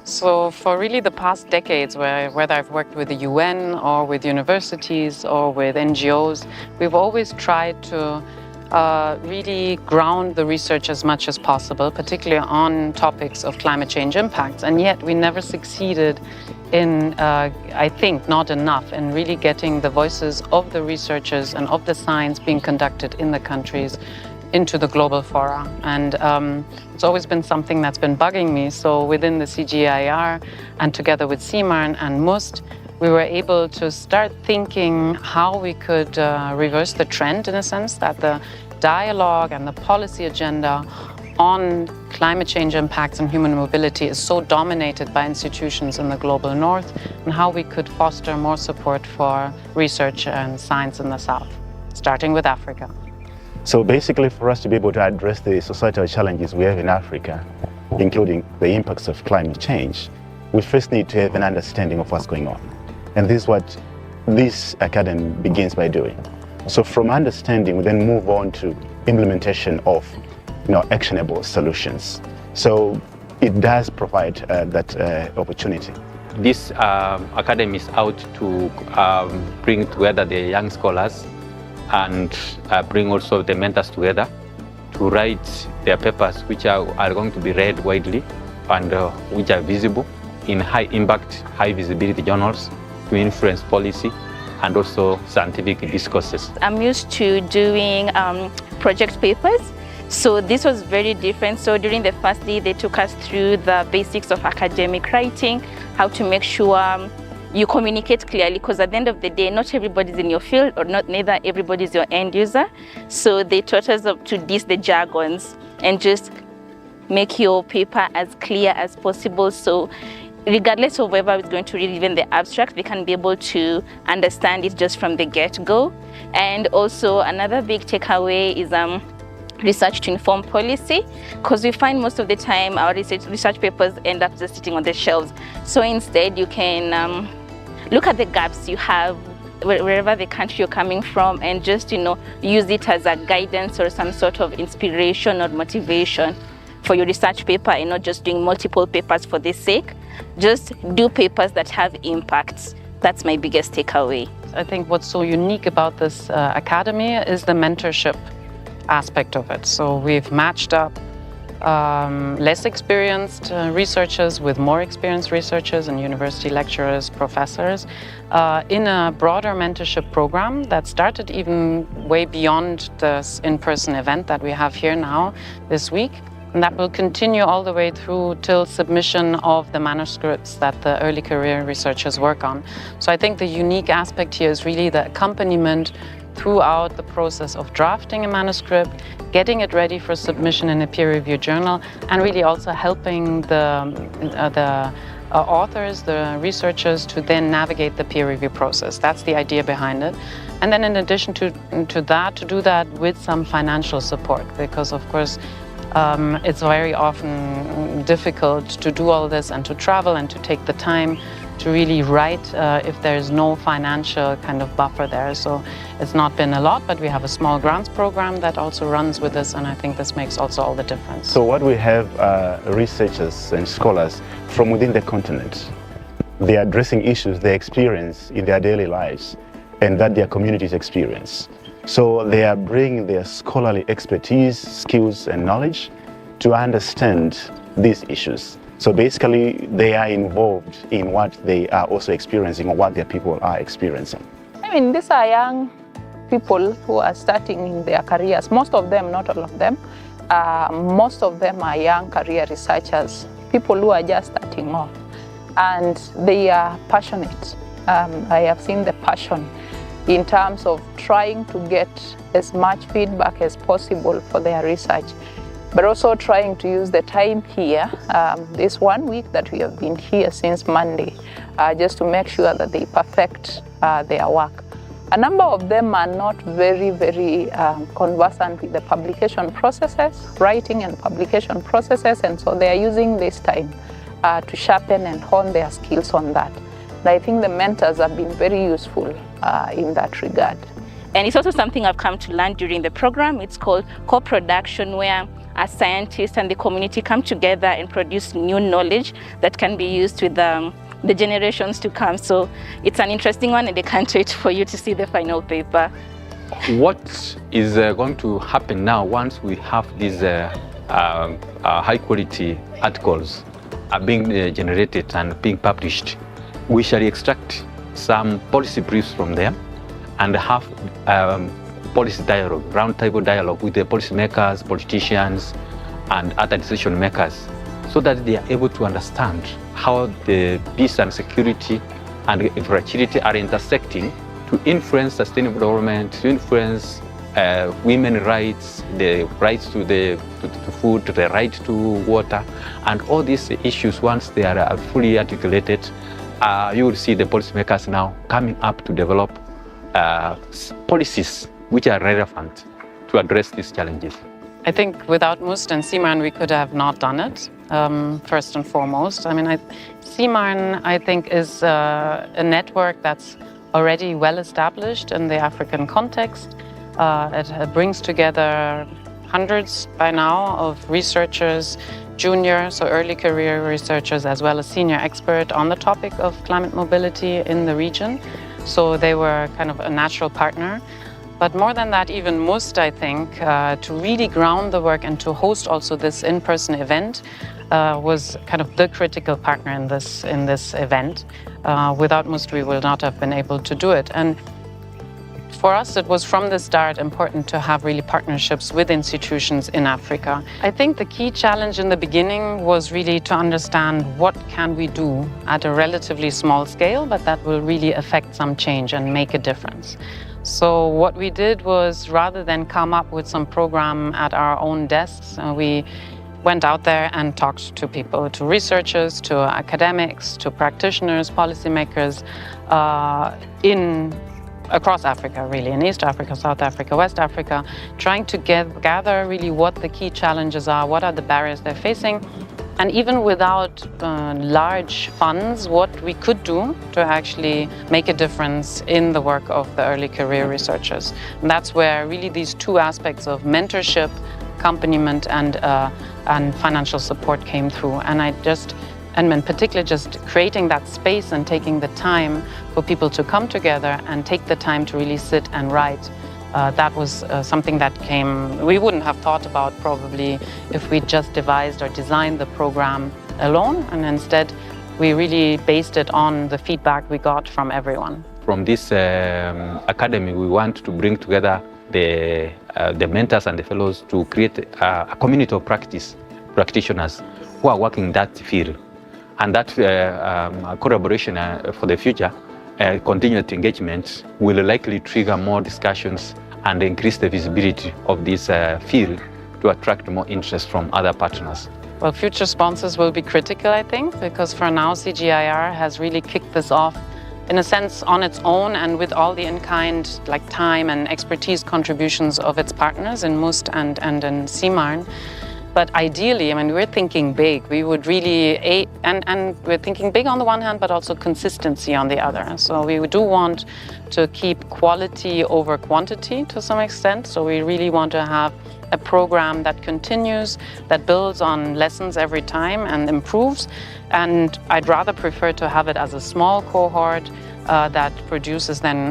So for really the past decades, whether I've worked with the UN or with universities or with NGOs, we've always tried to really ground the research as much as possible, particularly on topics of climate change impacts. And yet we never succeeded in, I think, not enough in really getting the voices of the researchers and of the science being conducted in the countries into the global fora. And it's always been something that's been bugging me. So within the CGIAR and together with CMARN and MUST, we were able to start thinking how we could reverse the trend, in a sense, that the dialogue and the policy agenda on climate change impacts and human mobility is so dominated by institutions in the global north, and how we could foster more support for research and science in the south, starting with Africa. So basically, for us to be able to address the societal challenges we have in Africa, including the impacts of climate change, we first need to have an understanding of what's going on. And this is what this academy begins by doing. So from understanding, we then move on to implementation of actionable solutions. So it does provide that opportunity. This academy is out to bring together the young scholars and bring also the mentors together to write their papers, which are going to be read widely and which are visible in high impact, high visibility journals to influence policy and also scientific discourses. I'm used to doing project papers, so this was very different. So during the first day, they took us through the basics of academic writing, how to make sure you communicate clearly, because at the end of the day, not everybody's in your field, or neither everybody's your end user. So they taught us to diss the jargons and just make your paper as clear as possible. So regardless of whoever is going to read even the abstract, they can be able to understand it just from the get-go. And also another big takeaway is research to inform policy, because we find most of the time our research papers end up just sitting on the shelves. So instead you can look at the gaps you have wherever the country you're coming from, and just use it as a guidance or some sort of inspiration or motivation for your research paper, and not just doing multiple papers for the sake. Just do papers that have impacts. That's my biggest takeaway. I think what's so unique about this academy is the mentorship aspect of it. So we've matched up less experienced researchers with more experienced researchers and university lecturers, professors, in a broader mentorship program that started even way beyond this in-person event that we have here now this week. And that will continue all the way through till submission of the manuscripts that the early career researchers work on. So I think the unique aspect here is really the accompaniment throughout the process of drafting a manuscript, getting it ready for submission in a peer-reviewed journal, and really also helping the authors, the researchers, to then navigate the peer review process. That's the idea behind it. And then in addition to that, to do that with some financial support, because of course it's very often difficult to do all this and to travel and to take the time to really write if there's no financial kind of buffer there. So it's not been a lot, but we have a small grants program that also runs with this, and I think this makes also all the difference. So what we have researchers and scholars from within the continent. They are addressing issues they experience in their daily lives and that their communities experience. So they are bringing their scholarly expertise, skills and knowledge to understand these issues. So basically they are involved in what they are also experiencing or what their people are experiencing. I mean, these are young people who are starting in their careers. Most of them, not all of them, most of them are young career researchers, people who are just starting off. And they are passionate. I have seen the passion in terms of trying to get as much feedback as possible for their research, but also trying to use the time here, this 1 week that we have been here since Monday, just to make sure that they perfect their work. A number of them are not very conversant with the publication processes, writing and publication processes, and so they are using this time to sharpen and hone their skills on that. And I think the mentors have been very useful in that regard. And it's also something I've come to learn during the program. It's called co-production, where as scientists and the community come together and produce new knowledge that can be used with the generations to come. So it's an interesting one, and I can't wait for you to see the final paper. What is going to happen now once we have these high quality articles are being generated and being published? We shall extract some policy briefs from them and have policy dialogue, roundtable dialogue with the policymakers, politicians, and other decision makers, so that they are able to understand how the peace and security and fragility are intersecting to influence sustainable development, to influence women's rights, the rights to food, the right to water, and all these issues. Once they are fully articulated, you will see the policymakers now coming up to develop policies which are relevant to address these challenges. I think without MUST and CMARN, we could have not done it, first and foremost. I mean, CMARN, I think, is a network that's already well established in the African context. It brings together hundreds by now of researchers, junior, so early career researchers, as well as senior expert on the topic of climate mobility in the region. So they were kind of a natural partner. But more than that, even MUST, I think, to really ground the work and to host also this in-person event was kind of the critical partner in this event. Without MUST, we would not have been able to do it. And for us, it was from the start important to have really partnerships with institutions in Africa. I think the key challenge in the beginning was really to understand what can we do at a relatively small scale, but that will really affect some change and make a difference. So what we did was, rather than come up with some program at our own desks, we went out there and talked to people, to researchers, to academics, to practitioners, policymakers across Africa, really, in East Africa, South Africa, West Africa, trying to gather really what the key challenges are, what are the barriers they're facing, and even without large funds, what we could do to actually make a difference in the work of the early career researchers. And that's where really these two aspects of mentorship, accompaniment, and financial support came through. And in particular, just creating that space and taking the time for people to come together and take the time to really sit and write. That was something that we wouldn't have thought about probably if we just devised or designed the program alone, and instead we really based it on the feedback we got from everyone. From this academy, we want to bring together the mentors and the fellows to create a community of practitioners who are working in that field. And that collaboration for the future, continued engagement, will likely trigger more discussions and increase the visibility of this field to attract more interest from other partners. Well, future sponsors will be critical, I think, because for now CGIAR has really kicked this off in a sense on its own and with all the in-kind time and expertise contributions of its partners in MUST and in CMARN. But ideally, I mean, we're thinking big. We would really, and we're thinking big on the one hand, but also consistency on the other. So we do want to keep quality over quantity to some extent. So we really want to have a program that continues, that builds on lessons every time and improves. And I'd rather prefer to have it as a small cohort that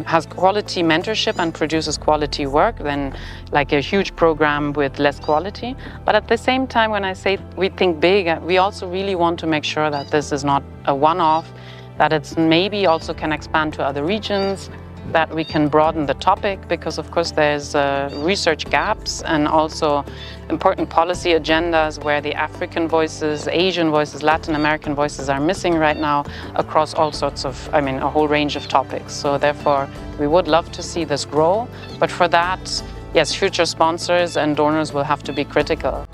has quality mentorship and produces quality work than like a huge program with less quality. But at the same time, when I say we think big, we also really want to make sure that this is not a one-off, that it's maybe also can expand to other regions, that we can broaden the topic, because of course there's research gaps and also important policy agendas where the African voices, Asian voices, Latin American voices are missing right now across all sorts of, a whole range of topics. So therefore, we would love to see this grow, but for that, yes, future sponsors and donors will have to be critical.